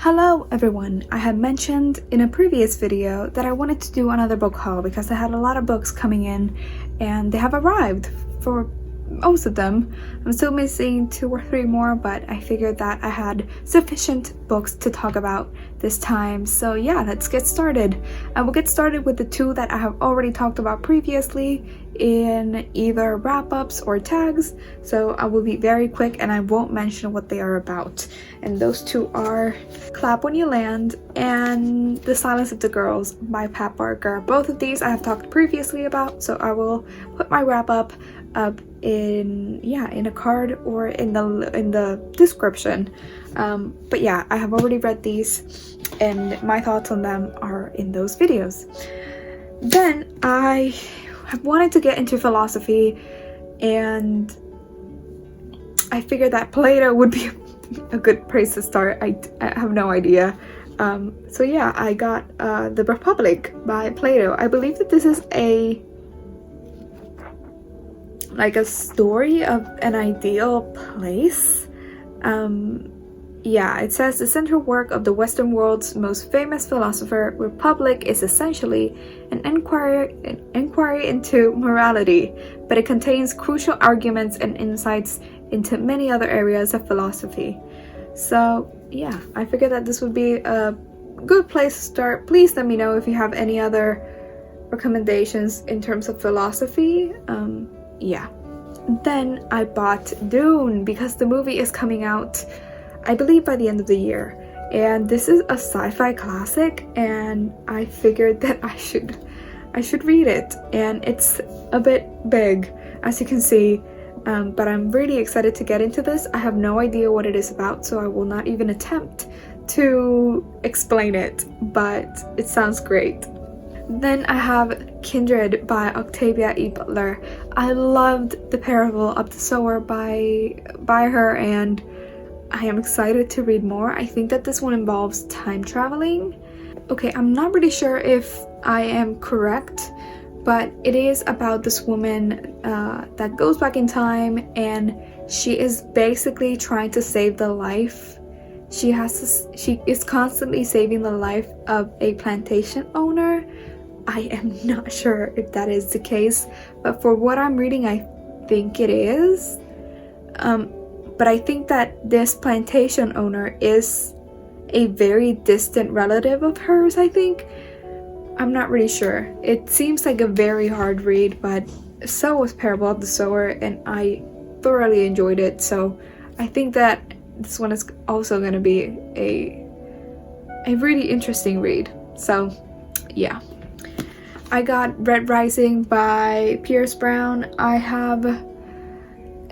Hello everyone! I had mentioned in a previous video that I wanted to do another book haul because I had a lot of books coming in and they have arrived for most of them. I'm still missing 2 or 3 more, but I figured that I had sufficient books to talk about this time. So yeah, let's get started. I will get started with the 2 that I have already talked about previously in either wrap-ups or tags. So I will be very quick and I won't mention what they are about. And those 2 are Clap When You Land and The Silence of the Girls by Pat Barker. Both of these I have talked previously about, so I will put my wrap-up up in a card or in the description. But yeah, I have already read these and my thoughts on them are in those videos. Then I have wanted to get into philosophy and I figured that Plato would be a good place to start. I have no idea. So yeah, I got The Republic by Plato. I believe that this is a story of an ideal place. Yeah, it says the central work of the Western world's most famous philosopher, Republic, is essentially an inquiry into morality, but it contains crucial arguments and insights into many other areas of philosophy. So yeah, I figured that this would be a good place to start. Please let me know if you have any other recommendations in terms of philosophy. Yeah. Then I bought Dune because the movie is coming out, I believe, by the end of the year. And this is a sci-fi classic and I figured that I should read it. And it's a bit big, as you can see, but I'm really excited to get into this. I have no idea what it is about, so I will not even attempt to explain it, but it sounds great. Then I have Kindred by Octavia E. Butler. I loved The Parable of the Sower by her and I am excited to read more. I think that this one involves time traveling. Okay, I'm not really sure if I am correct, but it is about this woman that goes back in time and she is basically trying to save the life. She is constantly saving the life of a plantation owner. I am not sure if that is the case, but for what I'm reading, I think it is. But I think that this plantation owner is a very distant relative of hers, I think. I'm not really sure. It seems like a very hard read, but so was Parable of the Sower, and I thoroughly enjoyed it. So I think that this one is also going to be a really interesting read. So yeah. I got Red Rising by Pierce Brown. I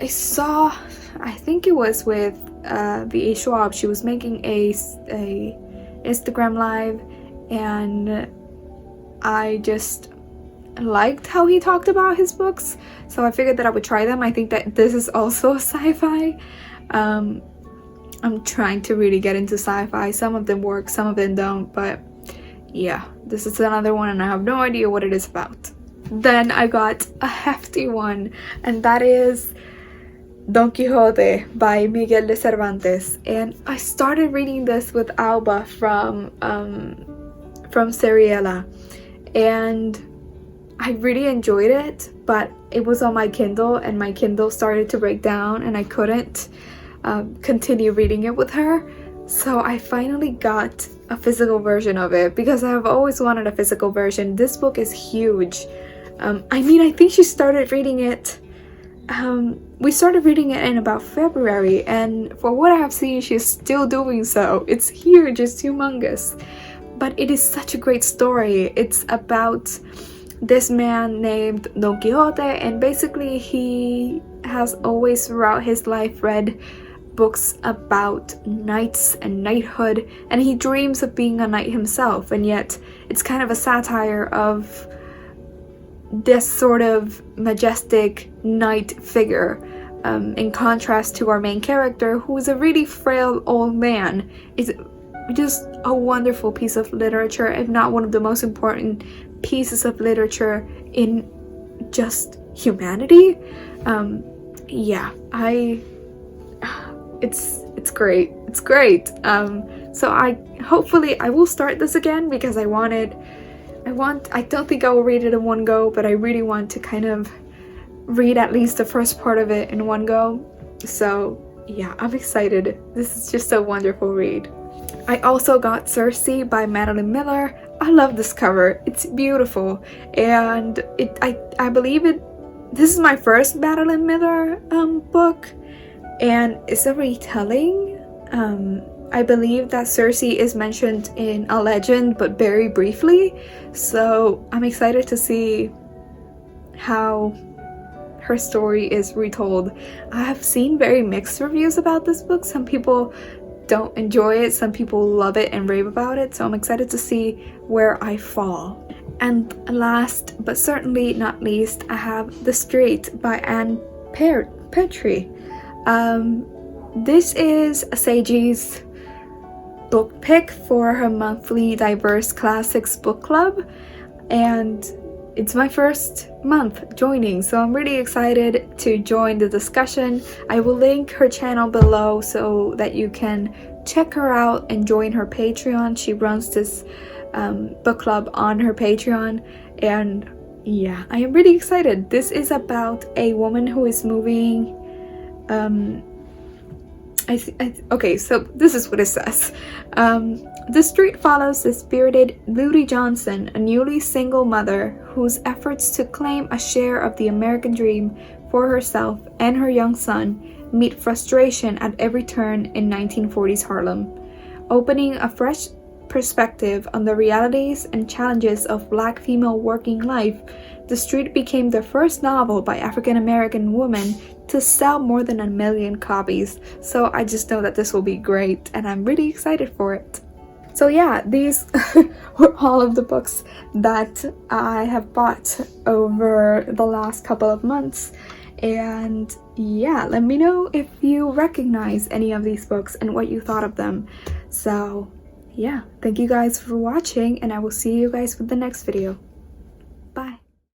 saw, I think it was with V.A. Schwab. She was making a Instagram live and I just liked how he talked about his books, so I figured that I would try them. I think that this is also a sci-fi. I'm trying to really get into sci-fi. Some of them work, some of them don't, but yeah, this is another one and I have no idea what it is about. Then I got a hefty one, and that is Don Quixote by Miguel de Cervantes. And I started reading this with Alba from Seriela, and I really enjoyed it, but it was on my Kindle and my Kindle started to break down and I couldn't continue reading it with her. So I finally got a physical version of it because I have always wanted a physical version. This book is huge. I think she started reading it, we started reading it in about February, and for what I have seen, she's still doing so. It's huge, it's humongous, but it is such a great story. It's about this man named Don Quixote, and basically he has always throughout his life read books about knights and knighthood, and he dreams of being a knight himself, and yet it's kind of a satire of this sort of majestic knight figure, in contrast to our main character, who is a really frail old man. It's just a wonderful piece of literature, if not one of the most important pieces of literature in just humanity. Yeah, it's great. So hopefully I will start this again because I don't think I will read it in one go, but I really want to kind of read at least the first part of it in one go. So yeah, I'm excited. This is just a wonderful read. I also got Cersei by Madeline Miller. I love this cover. It's beautiful, and I believe this is my first Madeline Miller book, and it's a retelling. I believe that Cersei is mentioned in a legend, but very briefly, so I'm excited to see how her story is retold. I have seen very mixed reviews about this book. Some people don't enjoy it, some people love it and rave about it, so I'm excited to see where I fall. And last but certainly not least, I have The Street by Anne Petrie. This is Seiji's book pick for her monthly Diverse Classics book club, and it's my first month joining, so I'm really excited to join the discussion. I will link her channel below so that you can check her out and join her Patreon. She runs this book club on her Patreon, and yeah, I am really excited. This is about a woman who is moving. Okay, so this is what it says. The Street follows the spirited Ludi Johnson, a newly single mother whose efforts to claim a share of the American dream for herself and her young son meet frustration at every turn in 1940s Harlem. Opening a fresh perspective on the realities and challenges of Black female working life, The Street became the first novel by African-American women to sell more than 1 million copies. So I just know that this will be great, and I'm really excited for it. So yeah, these were all of the books that I have bought over the last couple of months. And yeah, let me know if you recognize any of these books and what you thought of them. So yeah, thank you guys for watching, and I will see you guys with the next video.